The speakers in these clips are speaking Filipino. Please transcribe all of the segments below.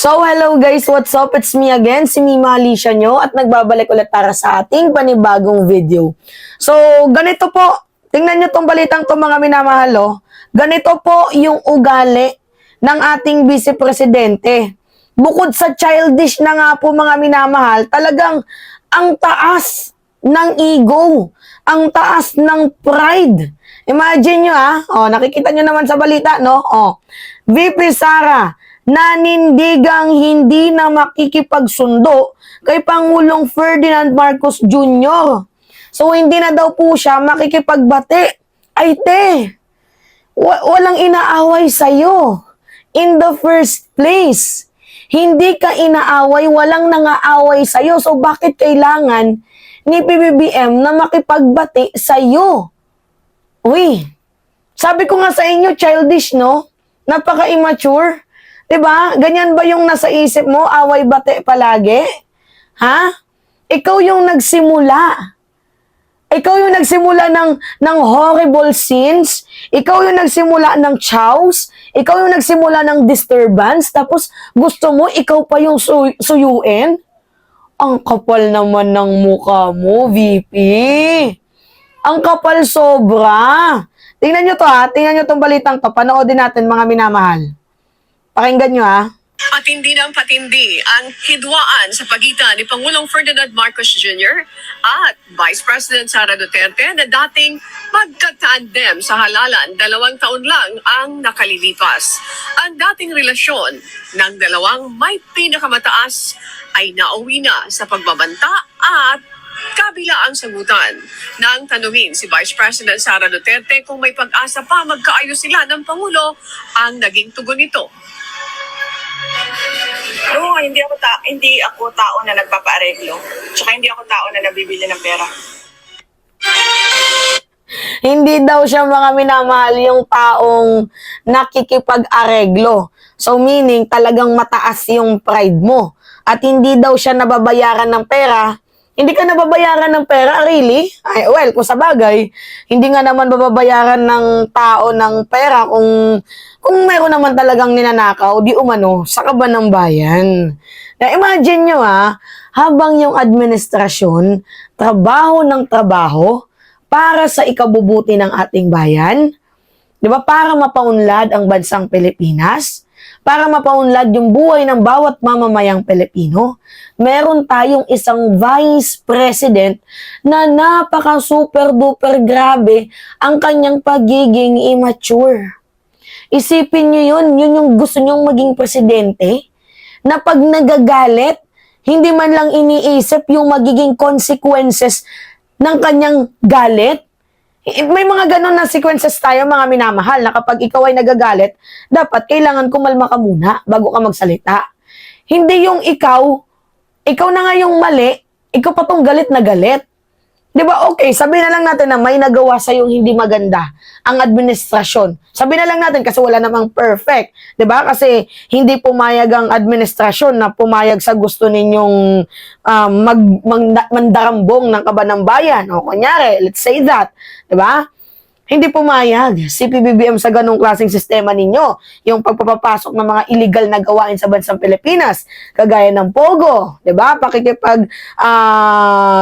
So, hello guys, what's up? It's me again, si Mima Alicia nyo, at nagbabalik ulit para sa ating panibagong video. So, ganito po, tingnan nyo tong balitang to mga minamahal, oh. Ganito po yung ugali ng ating Vice Presidente. Bukod sa childish na nga po mga minamahal, talagang ang taas ng ego, ang taas ng pride. Imagine nyo nakikita nyo naman sa balita, no? VP Sara, nanindigang hindi na makikipagsundo kay Pangulong Ferdinand Marcos Jr. So, hindi na daw po siya makikipagbati. Ay, walang inaaway sa'yo. In the first place, hindi ka inaaway, walang nangaaway sa'yo. So, bakit kailangan ni PBBM na makipagbati sa'yo? Uy, sabi ko nga sa inyo, childish, no? Napaka-immature. Diba? Ganyan ba yung nasa isip mo? Away bate palagi? Ha? Ikaw yung nagsimula. Ikaw yung nagsimula ng horrible scenes. Ikaw yung nagsimula ng chows. Ikaw yung nagsimula ng disturbance. Tapos gusto mo, ikaw pa yung suyuin? Ang kapal naman ng mukha mo, VP. Ang kapal sobra. Tingnan nyo to Tingnan nyo tong balitang to. Panoodin natin mga minamahal. Pakinggan nyo At hindi nang patindi ang hidwaan sa pagitan ni Pangulong Ferdinand Marcos Jr. at Vice President Sara Duterte na dating magkatandem sa halalan 2 taon lang ang nakalilipas. Ang dating relasyon ng dalawang may pinakamataas ay nauwi na sa pagbabanta at kabila ang sagutan. Nang tanungin si Vice President Sara Duterte kung may pag-asa pa magkaayos sila ng Pangulo, ang naging tugon nito. No, hindi ako tao na nagpapaareglo. Tsaka hindi ako tao na nabibili ng pera. Hindi daw siya mga minamahal yung taong nakikipag-areglo. So meaning talagang mataas yung pride mo. At hindi daw siya nababayaran ng pera. Hindi ka nababayaran ng pera, really? Ay, well, kung sa bagay, hindi nga naman bababayaran ng tao ng pera kung mayroon naman talagang ninanakaw, di umano, sa kaban ng bayan. Na imagine nyo habang yung administrasyon, trabaho ng trabaho, para sa ikabubuti ng ating bayan, di ba, para mapaunlad ang bansang Pilipinas, para mapaunlad yung buhay ng bawat mamamayang Pilipino, meron tayong isang Vice President na napaka-super-duper grabe ang kanyang pagiging immature. Isipin nyo yun yung gusto nyong maging presidente, na pag nagagalit, hindi man lang iniisip yung magiging consequences ng kanyang galit. May mga ganun na sequences tayo mga minamahal na kapag ikaw ay nagagalit, dapat kailangan kumalma ka muna bago ka magsalita. Hindi yung ikaw na nga yung mali, ikaw pa tong galit na galit. Di ba? Okay, sabihin na lang natin na may nagawa sa yung hindi maganda ang administrasyon. Sabihin na lang natin kasi wala namang perfect. Di ba? Kasi hindi pumayag ang administrasyon na pumayag sa gusto ninyong mandarambong ng kaban ng bayan. O kunyari, let's say that. Di ba? Hindi pumayag si PBBM sa ganong klaseng sistema ninyo. Yung pagpapapasok ng mga illegal na gawain sa bansang Pilipinas. Kagaya ng Pogo. Diba? Pakikipag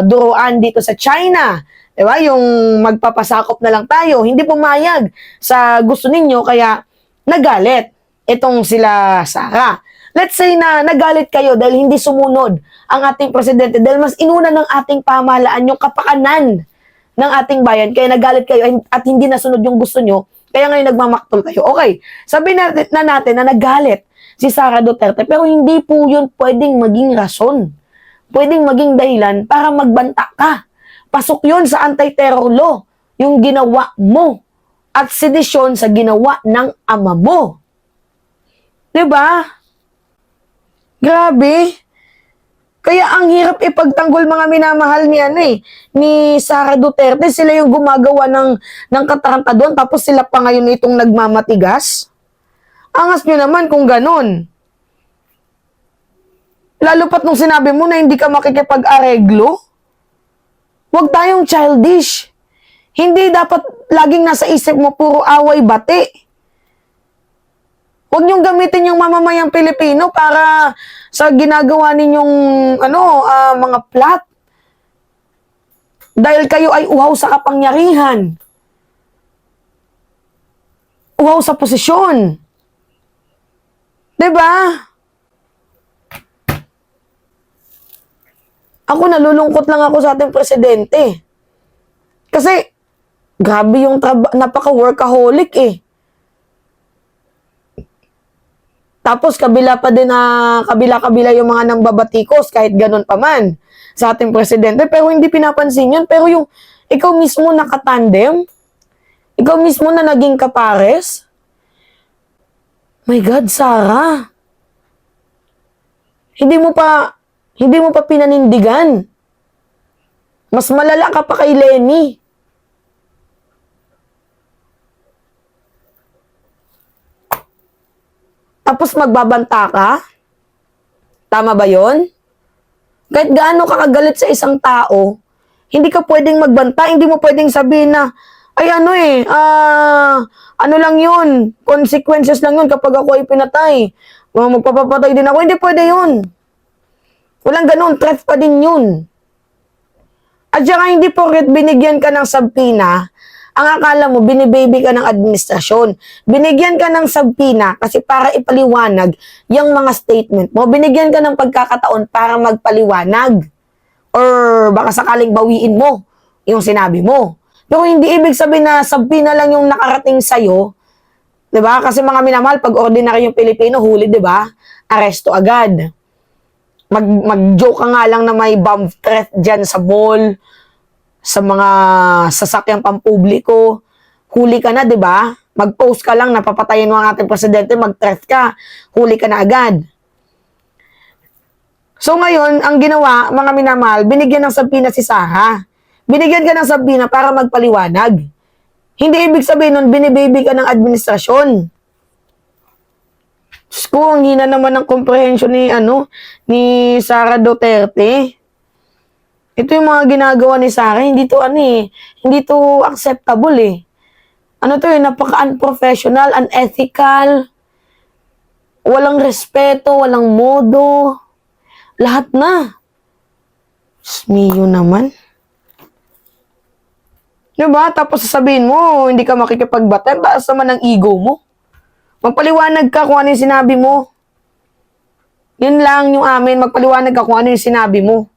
duruan dito sa China. Diba? Yung magpapasakop na lang tayo. Hindi pumayag sa gusto ninyo. Kaya nagalit itong sila Sara. Let's say na nagalit kayo dahil hindi sumunod ang ating presidente. Dahil mas inuna ng ating pamahalaan yung kapakanan ng ating bayan, kaya nagalit kayo at hindi nasunod yung gusto nyo, kaya ngayon nagmamaktol kayo. Okay, sabihin natin na nagalit si Sara Duterte, pero hindi po yun pwedeng maging rason. Pwedeng maging dahilan para magbanta ka. Pasok yun sa anti-terror law, yung ginawa mo, at sedisyon sa ginawa ng ama mo. Diba? Grabe. Kaya ang hirap ipagtanggol mga minamahal ni Sara Duterte. Sila yung gumagawa ng katarantadon, tapos sila pa ngayon itong nagmamatigas. Angas nyo naman kung ganun. Lalo pat nung sinabi mo na hindi ka makikipag-areglo. Huwag tayong childish. Hindi dapat laging nasa isip mo puro away bati. Huwag niyong gamitin yung mamamayang Pilipino para sa ginagawa ninyong mga plot. Dahil kayo ay uhaw sa kapangyarihan. Uhaw sa posisyon. 'Di ba? Ako nalulungkot lang ako sa ating presidente. Kasi grabe yung napaka-workaholic eh. Tapos kabila yung mga nambabatikos kahit ganun pa man sa ating presidente, pero hindi pinapansin yun. Pero yung ikaw mismo nakatandem, ikaw mismo na naging kapares, my God, Sarah, hindi mo pa pinanindigan. Mas malala ka pa kay Lenny. Tapos magbabanta ka? Tama ba yon? Kahit gaano ka kagalit sa isang tao, hindi ka pwedeng magbanta, hindi mo pwedeng sabihin na, ay ano lang yun, consequences lang yun kapag ako ay pinatay. Magpapapatay din ako, hindi pwede yun. Walang ganun, threat pa din yun. At saka hindi porket binigyan ka ng sabpina, ang akala mo, binibaby ka ng administrasyon. Binigyan ka ng sabpina kasi para ipaliwanag yung mga statement mo. Binigyan ka ng pagkakataon para magpaliwanag. Or baka sakaling bawiin mo yung sinabi mo. Pero hindi ibig sabihin na sabpina lang yung nakarating sa'yo. Diba? Kasi mga minamahal, pag ordinary yung Pilipino, huli, diba? Aresto agad. Mag-joke ka nga lang na may bomb threat dyan sa mall, sa mga sasakyang pampubliko, huli ka na, di ba? Mag-post ka lang, napapatayin mo ang ating presidente, mag-threat ka, huli ka na agad. So ngayon, ang ginawa, mga minamahal, binigyan ng sabpina si Sarah. Binigyan ka ng sabpina para magpaliwanag. Hindi ibig sabihin nun, binibaby ka ng administrasyon. Diyos ko, ang hina naman ng comprehension ni Sara Duterte. Ito yung mga ginagawa ni Sarah, hindi to acceptable eh. Napaka-unprofessional, unethical, walang respeto, walang modo, lahat na. Smiyo naman. Diba? Tapos sasabihin mo, hindi ka makikipagbatan, taas naman ang ego mo. Magpaliwanag ka kung ano yung sinabi mo. Yun lang yung amin, magpaliwanag ka kung ano yung sinabi mo.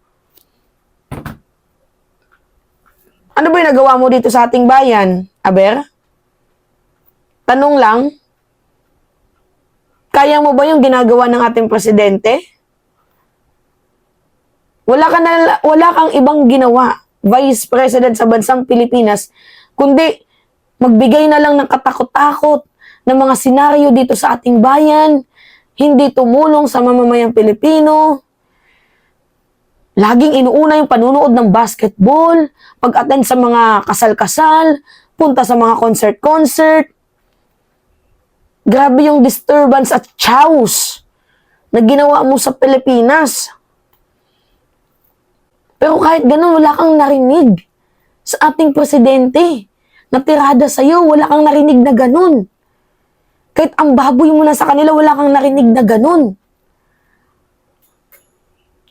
Ano ba yung nagawa mo dito sa ating bayan, Aber? Tanong lang, kaya mo ba yung ginagawa ng ating presidente? Wala kang ibang ginawa, Vice President sa bansang Pilipinas, kundi magbigay na lang ng katakot-takot ng mga senaryo dito sa ating bayan, hindi tumulong sa mamamayang Pilipino, laging inuuna yung panunood ng basketball, pag-attend sa mga kasal-kasal, punta sa mga concert-concert. Grabe yung disturbance at chaos na ginawa mo sa Pilipinas. Pero kahit ganun, wala kang narinig sa ating presidente. Natirada sa'yo, wala kang narinig na ganun. Kahit ang baboy mo na sa kanila, wala kang narinig na ganun.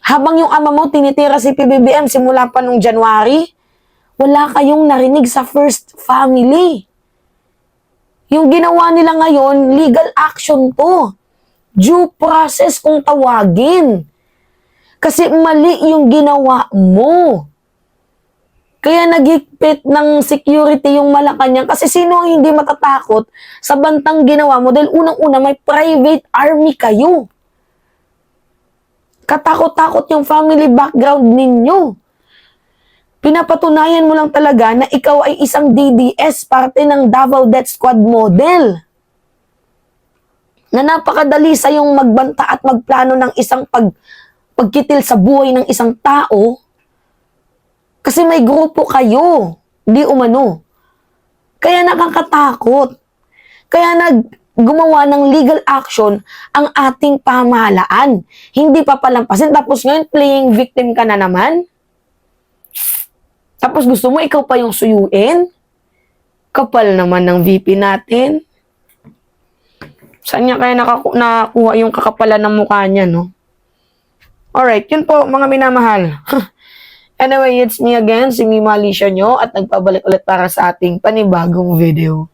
Habang yung ama mo tinitira si PBBM simula pa nung January, wala kayong narinig sa first family. Yung ginawa nila ngayon, legal action to. Due process kung tawagin. Kasi mali yung ginawa mo. Kaya nagigpit ng security yung Malacanang. Kasi sino ang hindi matatakot sa bantang ginawa mo? Dahil unang-una may private army kayo. Katakot-takot yung family background ninyo. Pinapatunayan mo lang talaga na ikaw ay isang DDS, parte ng Davao Death Squad model. Na napakadali sa yung magbanta at magplano ng isang pagkitil sa buhay ng isang tao. Kasi may grupo kayo, di umano. Kaya nakakatakot. Kaya gumawa ng legal action ang ating pamahalaan. Hindi papalampasin. Tapos ngayon, playing victim ka na naman. Tapos gusto mo, ikaw pa yung suyuin? Kapal naman ng VP natin. Saan niya kaya nakakuha yung kakapalan ng mukha niya, no? Alright, yun po, mga minamahal. Anyway, it's me again, si Mima Alicia nyo, at nagpabalik ulit para sa ating panibagong video.